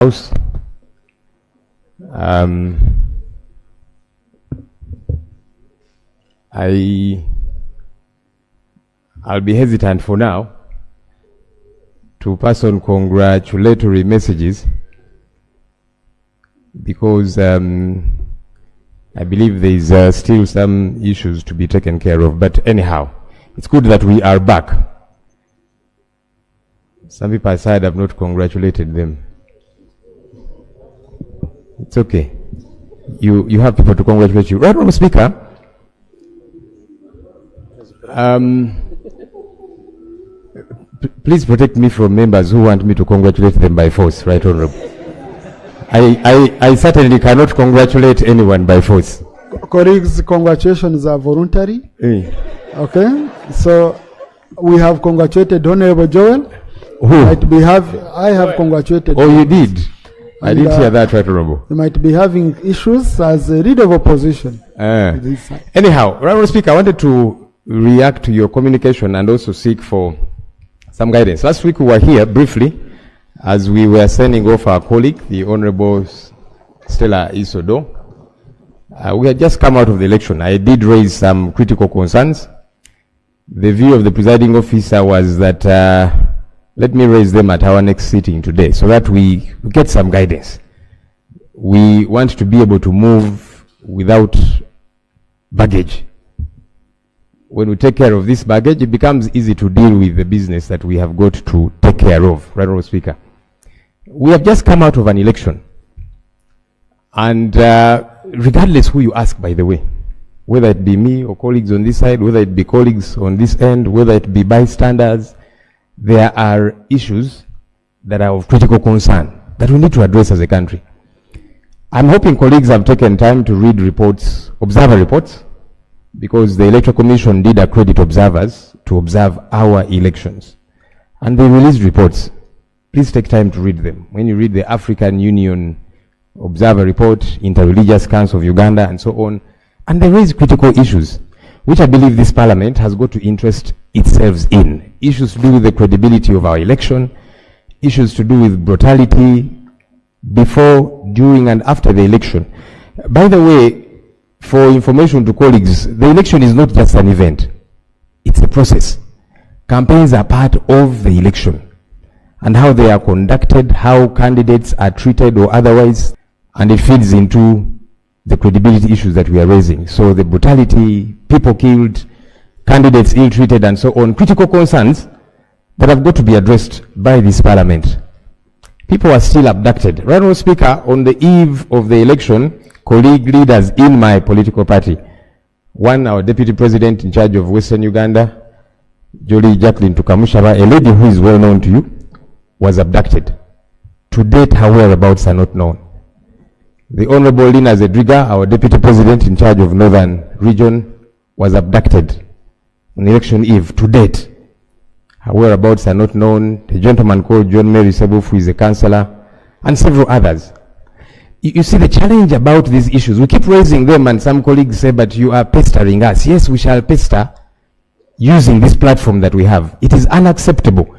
House. I'll be hesitant for now to pass on congratulatory messages because I believe there is still some issues to be taken care of. But anyhow, it's good that we are back. Some people aside have not congratulated them. It's okay. You have people to congratulate you. Right, Honourable Speaker. Please protect me from members who want me to congratulate them by force, right, Honourable? I certainly cannot congratulate anyone by force. Colleagues, congratulations are voluntary. Okay, so we have congratulated Honourable Joel. Who? I have congratulated. Oh, you did? I didn't hear that, right, Honourable. You might be having issues as a leader of opposition. Anyhow, Honourable Speaker, I wanted to react to your communication and also seek for some guidance. Last week we were here briefly as we were sending off our colleague, the Honourable Stella Isodo. We had just come out of the election. I did raise some critical concerns. The view of the presiding officer was that let me raise them at our next sitting today so that we get some guidance. We want to be able to move without baggage. When we take care of this baggage, it becomes easy to deal with the business that we have got to take care of, right, Honourable Speaker. We have just come out of an election. And regardless who you ask, by the way, whether it be me or colleagues on this side, whether it be colleagues on this end, whether it be bystanders, there are issues that are of critical concern that we need to address as a country. I'm hoping colleagues have taken time to read reports, observer reports, because the Electoral Commission did accredit observers to observe our elections. And they released reports. Please take time to read them. When you read the African Union Observer Report, Interreligious Council of Uganda, and so on, and they raise critical issues, which I believe this Parliament has got to interest itself in. Issues to do with the credibility of our election, issues to do with brutality before, during, and after the election. By the way, for information to colleagues, the election is not just an event. It's a process. Campaigns are part of the election and how they are conducted, how candidates are treated or otherwise, and it feeds into the credibility issues that we are raising. So the brutality, people killed, candidates ill-treated, and so on, critical concerns that have got to be addressed by this Parliament. People are still abducted. Right, Honourable Speaker, on the eve of the election, colleague leaders in my political party, one, our Deputy President in charge of Western Uganda, Jolie Jacqueline Tukamushaba, a lady who is well known to you, was abducted. To date, her whereabouts are not known. The Honourable Lina Zedriga, our Deputy President in charge of Northern Region, was abducted on election eve. To date, her whereabouts are not known. A gentleman called John Mary Sebuf, who is a councillor, and several others. You see the challenge about these issues. We keep raising them and some colleagues say, but you are pestering us. Yes, we shall pester using this platform that we have. It is unacceptable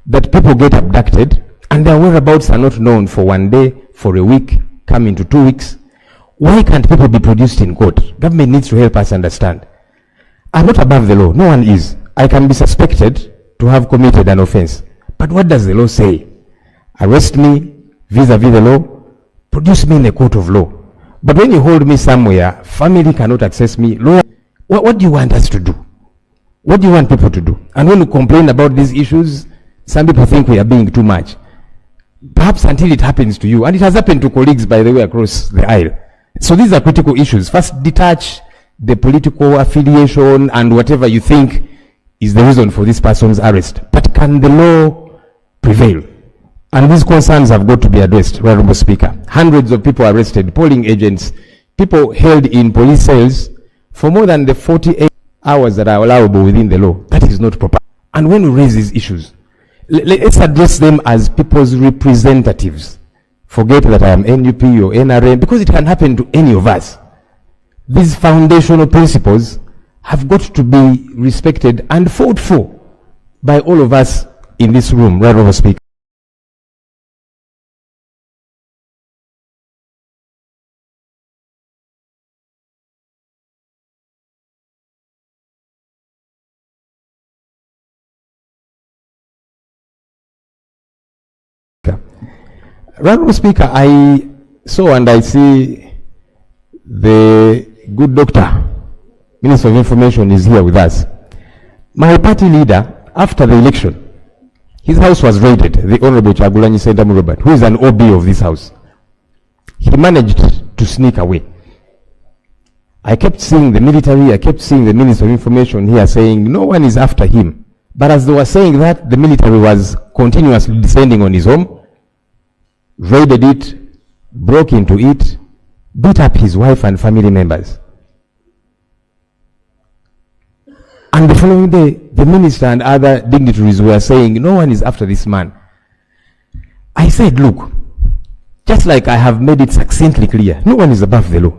that people get abducted and their whereabouts are not known for one day, for a week, come into 2 weeks. Why can't people be produced in court? Government needs to help us understand. I'm not above the law. No one is. I can be suspected to have committed an offense. But what does the law say? Arrest me vis-a-vis the law. Produce me in a court of law. But when you hold me somewhere, family cannot access me. Law, what do you want us to do? What do you want people to do? And when you complain about these issues, some people think we are being too much. Perhaps until it happens to you. And it has happened to colleagues, by the way, across the aisle. So these are critical issues. First, detach the political affiliation and whatever you think is the reason for this person's arrest. But can the law prevail? And these concerns have got to be addressed, Honourable Speaker. Hundreds of people arrested, polling agents, people held in police cells for more than the 48 hours that are allowable within the law. That is not proper. And when we raise these issues, let's address them as people's representatives. Forget that I am NUP or NRM, because it can happen to any of us. These foundational principles have got to be respected and fought for by all of us in this room, Honourable Speaker. Honorable Speaker, I saw and I see the good doctor, Minister of Information, is here with us. My party leader, after the election, his house was raided, the Honorable Chagulanyi Sentamu Robert, who is an OB of this house. He managed to sneak away. I kept seeing the military, I kept seeing the Minister of Information here saying no one is after him. But as they were saying that, the military was continuously descending on his home, raided it, broke into it, beat up his wife and family members. And the following day, the minister and other dignitaries were saying, no one is after this man. I said, look, just like I have made it succinctly clear, no one is above the law.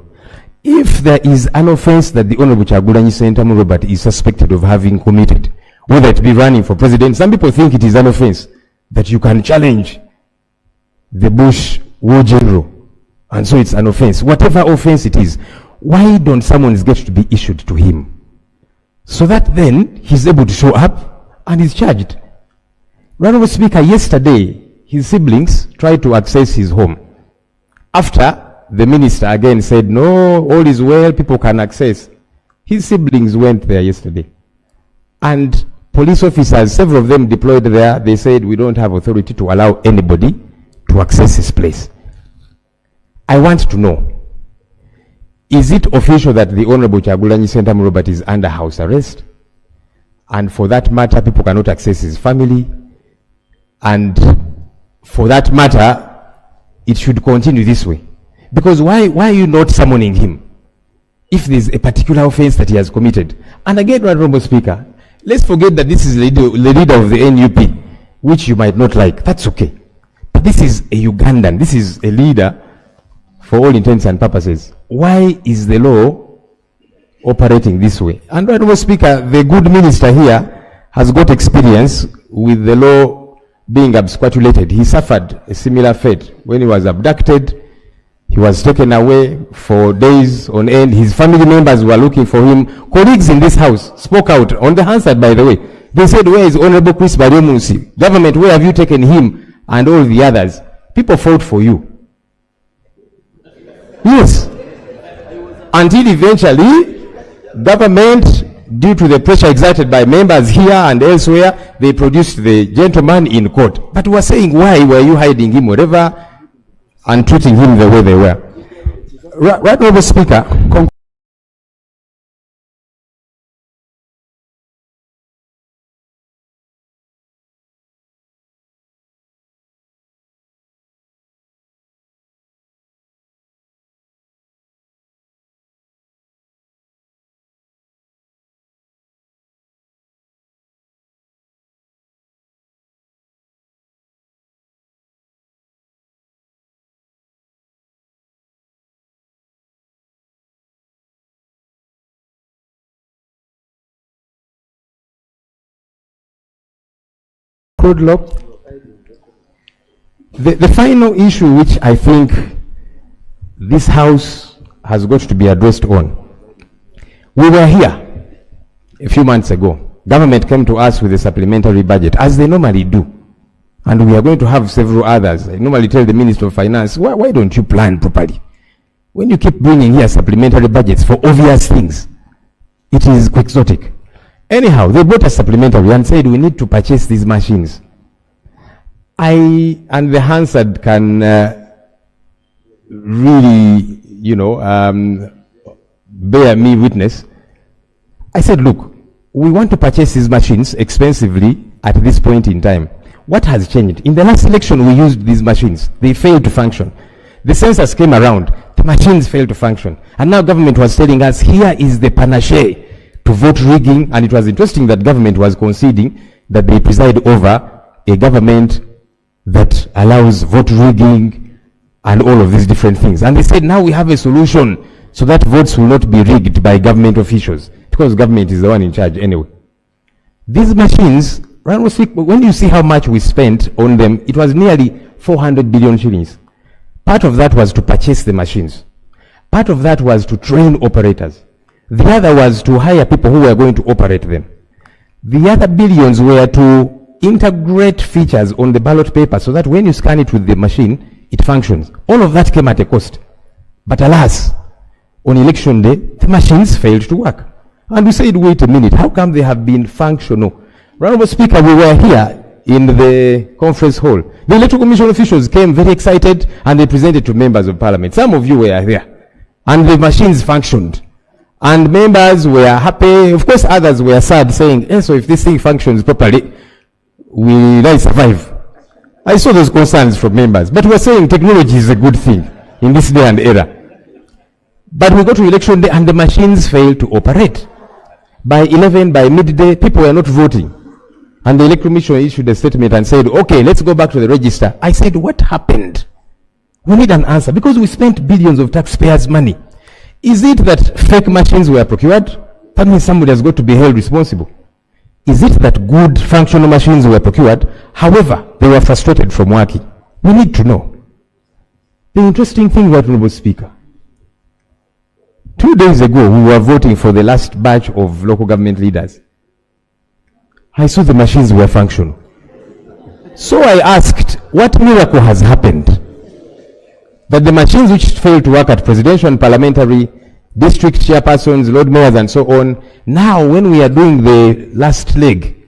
If there is an offense that the Honorable Chagulanyi Sentamu Robert is suspected of having committed, whether it be running for president, some people think it is an offense that you can challenge the Bush war general, and so it's an offense. Whatever offense it is, why don't summons get to be issued to him? So that then he's able to show up and is charged. Honorable Speaker, yesterday his siblings tried to access his home. After the minister again said, no, all is well, people can access. His siblings went there yesterday. And police officers, several of them deployed there, they said, we don't have authority to allow anybody to access his place. I want to know, is it official that the Honorable Chagulanyi Sentamu Robert is under house arrest? And for that matter, people cannot access his family? And for that matter, it should continue this way. Because why are you not summoning him if there's a particular offense that he has committed? And again, Honorable Speaker, let's forget that this is the leader of the NUP, which you might not like. That's okay. But this is a Ugandan. This is a leader for all intents and purposes. Why is the law operating this way? And Honorable Speaker, the good minister here has got experience with the law being absquatulated. He suffered a similar fate when he was abducted. He was taken away for days on end. His family members were looking for him. Colleagues in this house spoke out on the Hansard, by the way. They said, where is Honorable Chris Bariomunsi? Government, where have you taken him and all the others? People fought for you. Yes. Until eventually, government, due to the pressure exerted by members here and elsewhere, they produced the gentleman in court. But we were saying, why were you hiding him, whatever, and treating him the way they were? Right, Honorable Speaker. The final issue which I think this House has got to be addressed on. We were here a few months ago. Government came to us with a supplementary budget, as they normally do. And we are going to have several others. I normally tell the Minister of Finance, why don't you plan properly? When you keep bringing here supplementary budgets for obvious things, it is quixotic. Anyhow, they bought a supplementary and said we need to purchase these machines. I and the Hansard can really, bear me witness. I said, look, we want to purchase these machines expensively at this point in time. What has changed? In the last election, we used these machines. They failed to function. The census came around. The machines failed to function. And now government was telling us, here is the panacea to vote rigging. And it was interesting that government was conceding that they preside over a government that allows vote rigging and all of these different things. And they said, now we have a solution so that votes will not be rigged by government officials, because government is the one in charge anyway. These machines, when you see how much we spent on them, it was nearly 400 billion shillings. Part of that was to purchase the machines. Part of that was to train operators. The other was to hire people who were going to operate them. The other billions were to integrate features on the ballot paper so that when you scan it with the machine, it it functions. All of that came at a cost. But alas, on election day, the machines failed to work. And we said, wait a minute, how come they have been functional? Honorable Speaker, we were here in the conference hall. The Electoral Commission officials came very excited and they presented to members of parliament. Some of you were there. And the machines functioned. And members were happy. Of course, others were sad, saying, so if this thing functions properly, will I survive? I saw those concerns from members. But we're saying technology is a good thing in this day and era. But we got to election day and the machines failed to operate. By 11, by midday, people were not voting. And the Electoral Commission issued a statement and said, okay, let's go back to the register. I said, what happened? We need an answer because we spent billions of taxpayers' money. Is it that fake machines were procured? That means somebody has got to be held responsible. Is it that good functional machines were procured? However, they were frustrated from working. We need to know. The interesting thing, Right Honourable Speaker, 2 days ago, we were voting for the last batch of local government leaders. I saw the machines were functional. So I asked, what miracle has happened? That the machines which failed to work at presidential and parliamentary, district chairpersons, lord mayors and so on, now when we are doing the last leg,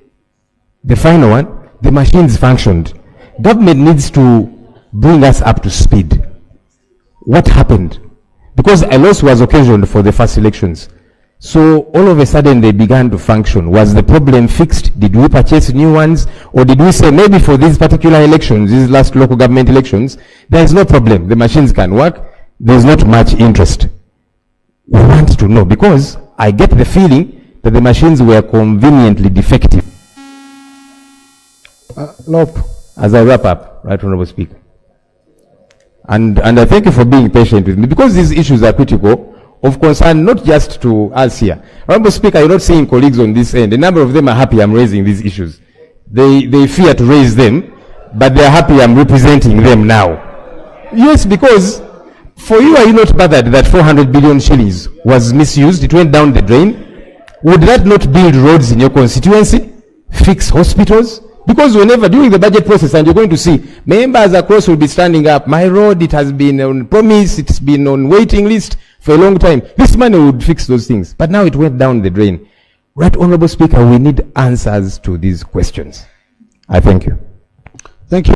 the final one, the machines functioned. Government needs to bring us up to speed. What happened? Because a loss was occasioned for the first elections. So all of a sudden they began to function. Was the problem fixed? Did we purchase new ones? Or did we say maybe for these particular elections, these last local government elections, there is no problem. The machines can work. There is not much interest. We want to know because I get the feeling that the machines were conveniently defective. As I wrap up, Right Honourable Speaker. And I thank you for being patient with me because these issues are critical, of concern not just to us here. Honourable Speaker, you're not seeing colleagues on this end. A number of them are happy I'm raising these issues. They fear to raise them, but they're happy I'm representing them now. Yes, because for you, are you not bothered that 400 billion shillings was misused? It went down the drain. Would that not build roads in your constituency? Fix hospitals? Because whenever during the budget process, and you're going to see members across will be standing up, my road, it has been on promise, it's been on waiting list for a long time. This money would fix those things. But now it went down the drain. Right Honourable Speaker, we need answers to these questions. I thank you.